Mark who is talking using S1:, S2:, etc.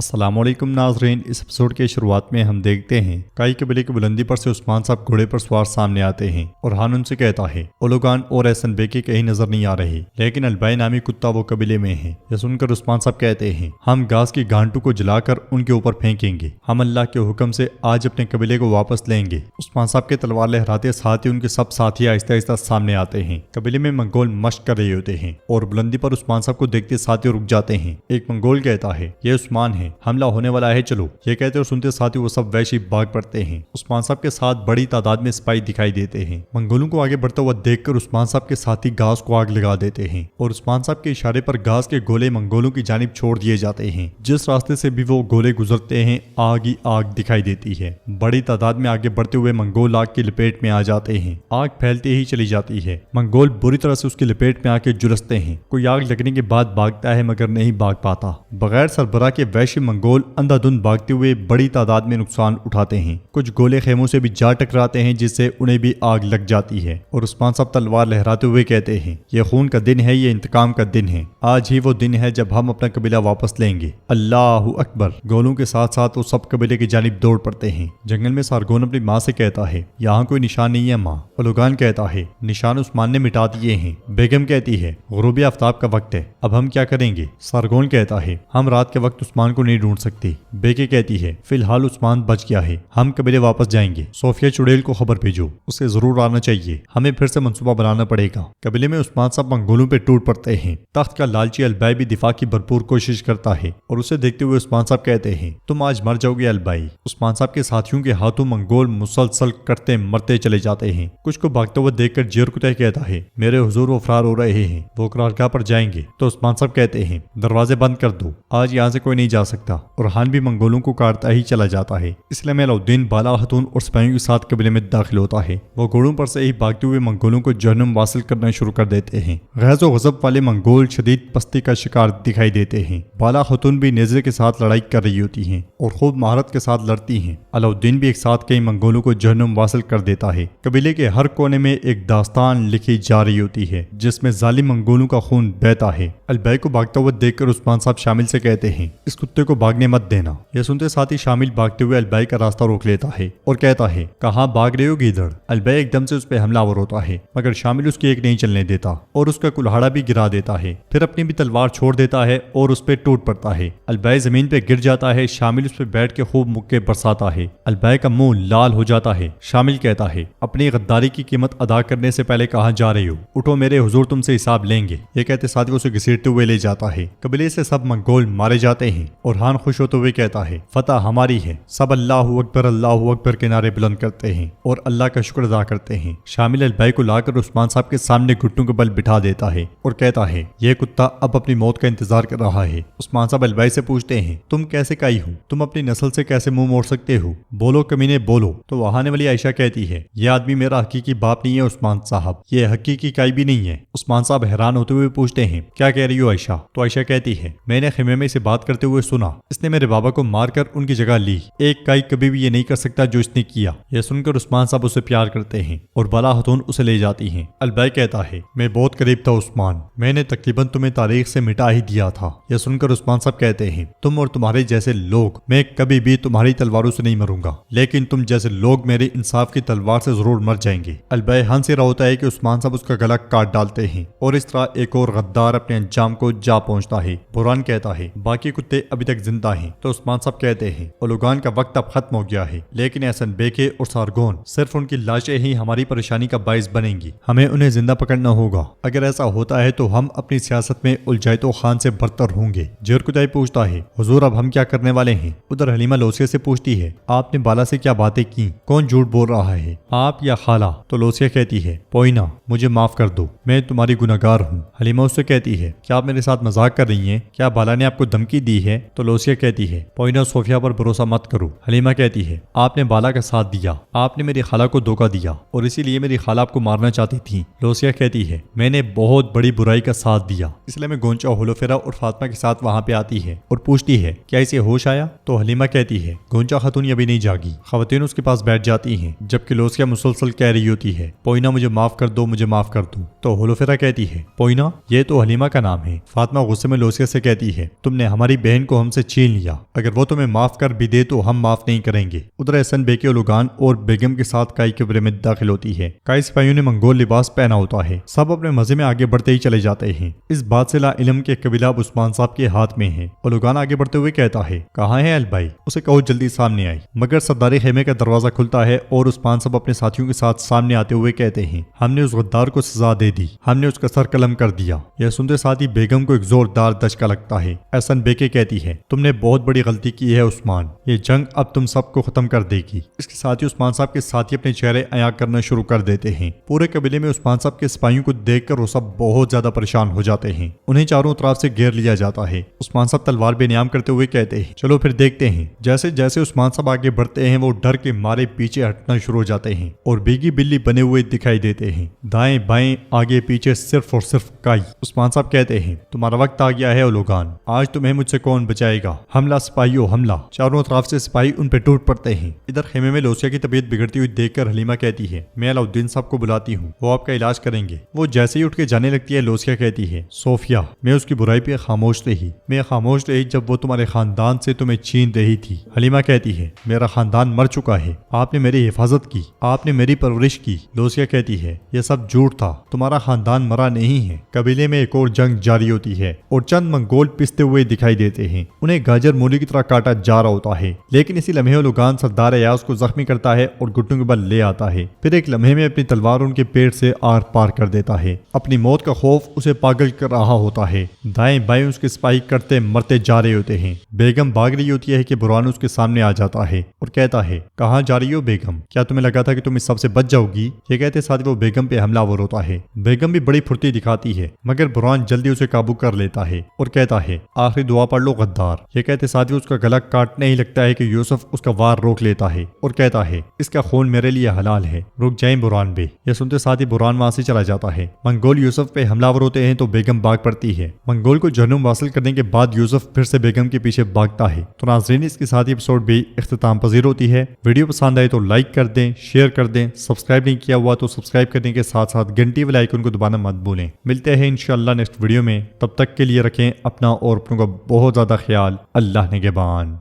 S1: अस्सलाम वालेकुम नाज़रीन। इस एपिसोड के शुरुआत में हम देखते हैं काई कबीले की बुलंदी पर से उस्मान साहब घोड़े पर सवार सामने आते हैं और हान उनसे कहता है ओलोगान और एहसन बेकी कहीं नजर नहीं आ रहे, लेकिन अलबाई नामी कुत्ता वो कबीले में है। यह सुनकर उस्मान साहब कहते हैं हम घास की गांठों को जलाकर उनके ऊपर फेंकेंगे, हम अल्लाह के हुक्म से आज अपने कबीले को वापस लेंगे। उस्मान साहब के तलवार लहराते साथ ही उनके सब साथी आहिस्ता आहिस्ता सामने आते हैं। कबीले में मंगोल मश्क कर रहे होते हैं और बुलंदी पर उस्मान साहब को देखते साथी रुक जाते हैं। एक मंगोल कहता है ये उस्मान है, हमला होने वाला है, चलो। ये कहते और सुनते साथ ही वो सब वैशी भाग पड़ते हैं। उस्मान साहब के साथ बड़ी तादाद में सिपाही दिखाई देते हैं। मंगोलों को आगे बढ़ता हुआ देखकर उस्मान साहब के साथी घास को आग लगा देते हैं और उस्मान साहब के इशारे पर घास के गोले मंगोलों की जानिब छोड़ दिए जाते हैं। जिस रास्ते से भी वो गोले गुजरते हैं आग ही आग दिखाई देती है। बड़ी तादाद में आगे बढ़ते हुए मंगोल आग की लपेट में आ जाते हैं। आग फैलते ही चली जाती है। मंगोल बुरी तरह से उसकी लपेट में आके झुलसते हैं। कोई आग लगने के बाद भागता है मगर नहीं भाग पाता। बगैर सरबराह के वैश्य मंगोल अंधाधुंध भागते हुए बड़ी तादाद में नुकसान उठाते हैं। कुछ गोले खेमों से भी जा टकराते हैं जिससे उन्हें भी आग लग जाती है और उस्मान साहब तलवार लहराते हुए कहते हैं ये खून का दिन है, ये इंतकाम का दिन है। आज ही वो दिन है जब हम अपना कबीला वापस लेंगे। अल्लाहु अकबर। गोलों के साथ साथ वो सब कबीले की जानिब दौड़ पड़ते हैं। जंगल में सारगोन अपनी माँ से कहता है यहाँ कोई निशान नहीं है माँ। ओलोगान कहता है निशान उस्मान ने मिटा दिए हैं। बेगम कहती है गुरूबी आफ्ताब का वक्त है, अब हम क्या करेंगे। सारगोन कहता है हम रात के वक्त उस्मान को नहीं ढूंढ सकते। बेके कहती है फिलहाल उस्मान बच गया है, हम कबीले वापस जाएंगे। सोफिया चुड़ैल को खबर भेजो, उसे जरूर आना चाहिए, हमें फिर से मंसूबा बनाना पड़ेगा। कबीले में उस्मान साहब मंगोलों पे टूट पड़ते हैं। तख्त का लालची अलबाई भी दिफा की भरपूर कोशिश करता है और उसे देखते हुए उस्मान साहब कहते हैं तुम आज मर जाओगे अलबाई। उस्मान साहब के साथियों के हाथों मंगोल मुसलसल करते मरते चले जाते हैं। कुछ को भागते हुए देखकर जेर कुतै कहता है मेरे हुजूर वो फरार हो रहे हैं, वो करारगाह पर जाएंगे। तो उस्मान साहब कहते हैं दरवाजे बंद कर दो, आज यहाँ से कोई नहीं जा सकता। और हान भी मंगोलों को काटता ही चला जाता है। इसलिए में अलाउद्दीन बाला खतून और सिपाहियों के साथ कबीले में दाखिल होता है। वो घोड़ों पर से ही भागते हुए मंगोलों को जहन्नुम वासिल करना शुरू कर देते हैं। गैज़ व गज़ब वाले मंगोल शदीद पस्ती का शिकार दिखाई देते हैं। बाला खतून भी नेज़े के साथ लड़ाई कर रही होती हैं और खूब महारत के साथ लड़ती हैं। अलाउद्दीन भी एक साथ कई मंगोलों को जहन्नुम वासिल कर देता है। कबीले के हर कोने में एक दास्तान लिखी जा रही होती है जिसमें जालिम मंगोलों का खून बहता है। अलबाई को भागता हुआ देखकर उस्मान साहब शामिल से कहते हैं इस कुत्ते को भागने मत देना। यह सुनते साथ ही शामिल भागते हुए अलबाई का रास्ता रोक लेता है और कहता है कहाँ भाग रहे हो गीदड़। अलबाई एकदम से उस पर हमलावर होता है मगर शामिल उसकी एक नहीं चलने देता और उसका कुल्हाड़ा भी गिरा देता है। फिर अपनी भी तलवार छोड़ देता है और उस पर टूट पड़ता है। अलबाई जमीन पे गिर जाता है। शामिल उस पर बैठ के खूब मुक्के बरसाता है। अलबाई का मुंह लाल हो जाता है। शामिल कहता है अपनी गद्दारी की कीमत अदा करने से पहले कहाँ जा रहे हो, उठो मेरे हुजूर तुमसे हिसाब लेंगे। ये कहते साथ ही उसे घसीटते हुए ले जाता है। कबीले से सब मंगोल मारे जाते हैं और हान खुश होते हुए कहता है फतह हमारी है। सब अल्लाहु अकबर के नारे बुलंद करते हैं और अल्लाह का शुक्र अदा करते हैं। शामिल अलबाई को लाकर उस्मान साहब के सामने घुटनों के बल बिठा देता है और कहता है यह कुत्ता अब अपनी मौत का इंतजार कर रहा है। उस्मान साहब अलबाई से पूछते हैं तुम कैसे काई हो, तुम अपनी नस्ल से कैसे मुंह मोड़ सकते हो, बोलो कमीने बोलो। तो वहाने वाली आयशा कहती है यह आदमी मेरा हकीकी बाप नहीं है उस्मान साहब, ये हकीकी काई भी नहीं है। उस्मान साहब हैरान होते हुए पूछते हैं क्या कह रही हो आयशा। तो आयशा कहती है मैंने खेमे में से बात करते हुए सुना, इसने मेरे बाबा को मारकर उनकी जगह ली। एक काई कभी भी ये नहीं कर सकता जो इसने किया। यह सुनकर उस्मान साहब उसे प्यार करते हैं और बाला खतून उसे ले जाती हैं। अलबाई कहता है मैं बहुत करीब था उस्मान, मैंने तकरीबन तुम्हें तारीख से मिटा ही दिया था। यह सुनकर उस्मान साहब कहते हैं तुम और तुम्हारे जैसे लोग, मैं कभी भी तुम्हारी तलवारों से नहीं मरूंगा, लेकिन तुम जैसे लोग मेरे इंसाफ की तलवार से जरूर मर जाएंगे। अलबाई हंस रहा होता है कि उस्मान साहब उसका गला काट डालते हैं और इस तरह एक और गद्दार अपने अंजाम को जा पहुंचता है। बुरान कहता है बाकी कुत्ते अभी तक जिंदा हैं। तो उस्मान साहब कहते हैं ओलोगान का वक्त अब खत्म हो गया है, लेकिन एहसन बेके और सारगोन सिर्फ उनकी लाशें ही हमारी परेशानी का बाइस बनेंगी, हमें उन्हें जिंदा पकड़ना होगा। अगर ऐसा होता है तो हम अपनी सियासत में उलझाए तो खान से बरतर होंगे। जेर कुतै पूछता है हुजूर अब हम क्या करने वाले हैं। उधर हलीमा लोसिया से पूछती है आपने बाला से क्या बातें की, कौन झूठ बोल रहा है, आप या खाला। तो लोसिया कहती है पोइना मुझे माफ कर दो, मैं तुम्हारी गुनहगार हूँ। हलीमा उससे कहती है क्या आप मेरे साथ मजाक कर रही हैं, क्या बाला ने आपको धमकी दी है। तो लोसिया कहती है पोइना सोफिया पर भरोसा मत करो। हलीमा कहती है आपने बाला का साथ दिया, आपने मेरी खाला को धोखा दिया और इसीलिए मेरी खाला आपको मारना चाहती थी। लोसिया कहती है मैंने बहुत बड़ी बुराई का साथ दिया, इसलिए मैं गोंचा होलोफेरा और फातिमा के साथ वहाँ पे आती है और पूछती है क्या इसे होश आया। तो हलीमा कहती है गोंचा खातून अभी नहीं जागी। खवातीन उसके पास बैठ जाती हैं जबकि लोसिया मुसलसल कह रही होती है पोइना मुझे माफ कर दो, मुझे माफ कर दो। तो होलोफेरा कहती है पोइना ये तो हलीमा का नाम है। फातिमा गुस्से में लोसिया से कहती है तुमने हमारी बहन को हम سے چھین لیا، اگر وہ تمہیں معاف کر بھی دے تو ہم معاف نہیں کریں گے۔ ادھر احسن بیگ اولوگان اور بیگم کے ساتھ کائی کے کمرے میں داخل ہوتی ہے۔ کائی سپاہیوں نے منگول لباس پہنا ہوتا ہے، سب اپنے مزے میں آگے بڑھتے ہی چلے جاتے ہیں۔ اس بات سے لا علم کے قبیلہ اب عثمان صاحب کے ہاتھ میں ہے۔ اولوگان آگے بڑھتے ہوئے کہتا ہے، کہاں ہے البائی؟ اسے کہو جلدی سامنے آئی۔ مگر سرداری خیمے کا دروازہ کھلتا ہے اور عثمان صاحب اپنے ساتھیوں کے ساتھ سامنے آتے ہوئے کہتے ہیں، ہم نے اس غدار کو سزا دے دی، ہم نے اس کا سر قلم کر دیا۔ یہ سنتے ساتھ ہی بیگم کو ایک زوردار دھچکا لگتا ہے۔ احسن بیگم کہتی ہے، تم نے بہت بڑی غلطی کی ہے عثمان، یہ جنگ اب تم سب کو ختم کر دے گی۔ اس کے ساتھ ہی عثمان صاحب کے ساتھی اپنے چہرے عیاں کرنا شروع کر دیتے ہیں۔ پورے قبیلے میں عثمان صاحب کے سپاہیوں کو دیکھ کر وہ سب بہت زیادہ پریشان ہو جاتے ہیں۔ انہیں چاروں طرف سے گھیر لیا جاتا ہے۔ عثمان صاحب تلوار بے نیام کرتے ہوئے کہتے ہیں، چلو پھر دیکھتے ہیں۔ جیسے جیسے عثمان صاحب آگے بڑھتے ہیں وہ ڈر کے مارے پیچھے ہٹنا شروع ہو جاتے ہیں اور بیگی بلی بنے ہوئے دکھائی دیتے ہیں، دائیں بائیں آگے پیچھے صرف اور صرف کائی۔ عثمان صاحب کہتے ہیں، تمہارا وقت آ گیا ہے اولوگان، آج تمہیں مجھ سے کون بچائے گا؟ حملہ سپاہیوں حملہ۔ چاروں طرف سے سپاہی ان پہ ٹوٹ پڑتے ہیں۔ ادھر خیمے میں لوسیا کی طبیعت بگڑتی ہوئی دیکھ کر حلیمہ کہتی ہے، میں علاؤالدین صاحب کو بلاتی ہوں، وہ آپ کا علاج کریں گے۔ وہ جیسے ہی اٹھ کے جانے لگتی ہے لوسیا کہتی ہے، صوفیہ میں اس کی برائی پہ خاموش رہی، میں خاموش رہی جب وہ تمہارے خاندان سے تمہیں چھین رہی تھی۔ حلیمہ کہتی ہے، میرا خاندان مر چکا ہے، آپ نے میری حفاظت کی، آپ نے میری پرورش کی۔ لوسیا کہتی ہے، یہ سب جھوٹ تھا، تمہارا خاندان مرا نہیں ہے۔ قبیلے میں ایک اور جنگ جاری ہوتی ہے اور چند منگول پستے ہوئے دکھائی دیتے ہیں، انہیں گاجر مولی کی طرح کاٹا جا رہا ہوتا ہے، لیکن اسی لمحے اولوگان سردار ایاز کو زخمی کرتا ہے اور گھٹنوں کے بل لے آتا ہے، پھر ایک لمحے میں اپنی تلوار ان کے پیٹ سے آر پار کر دیتا ہے۔ اپنی موت کا خوف اسے پاگل کر رہا ہوتا ہے، دائیں بائیں اس کے سپاہی کرتے مرتے جا رہے ہوتے ہیں۔ بیگم بھاگ رہی ہوتی ہے کہ برہان اس کے سامنے آ جاتا ہے اور کہتا ہے، کہاں جا رہی ہو بیگم؟ کیا تمہیں لگا تھا کہ تم اس سب سے بچ جاؤ گی؟ یہ کہتے ساتھ وہ بیگم پہ حملہ ور ہوتا ہے۔ بیگم بھی بڑی پھرتی دکھاتی ہے مگر برہان جلدی اسے قابو کر لیتا ہے اور کہتا ہے، آخری دعا پڑھ لو غدار۔ یہ کہتے ساتھ اس کا گلا کاٹنے ہی لگتا ہے کہ یوسف اس کا وار روک لیتا ہے اور کہتا ہے، اس کا خون میرے لیے حلال ہے، رک جائیں برہان بے۔ یہ سنتے ساتھ ہی برہان وہاں سے چلا جاتا ہے۔ منگول یوسف پہ حملہ ور ہوتے ہیں تو بیگم بھاگ پڑتی ہے۔ منگول کو جہنم واصل کرنے کے بعد یوسف پھر سے بیگم کے پیچھے بھاگتا ہے۔ تو ناظرین، اس کے ساتھ ہی ایپیسوڈ بھی اختتام پذیر ہوتی ہے۔ ویڈیو پسند آئے تو لائک کر دیں، شیئر کر دیں، سبسکرائب نہیں کیا ہوا تو سبسکرائب کرنے کے ساتھ ساتھ گھنٹی والے آئیکن کو دبانا مت بھولیں۔ ملتے ہیں انشاءاللہ نیکسٹ ویڈیو میں، تب تک کے لیے رکھیں اپنا اور اپنوں کا بہت زیادہ خیال۔ اللہ نگہبان۔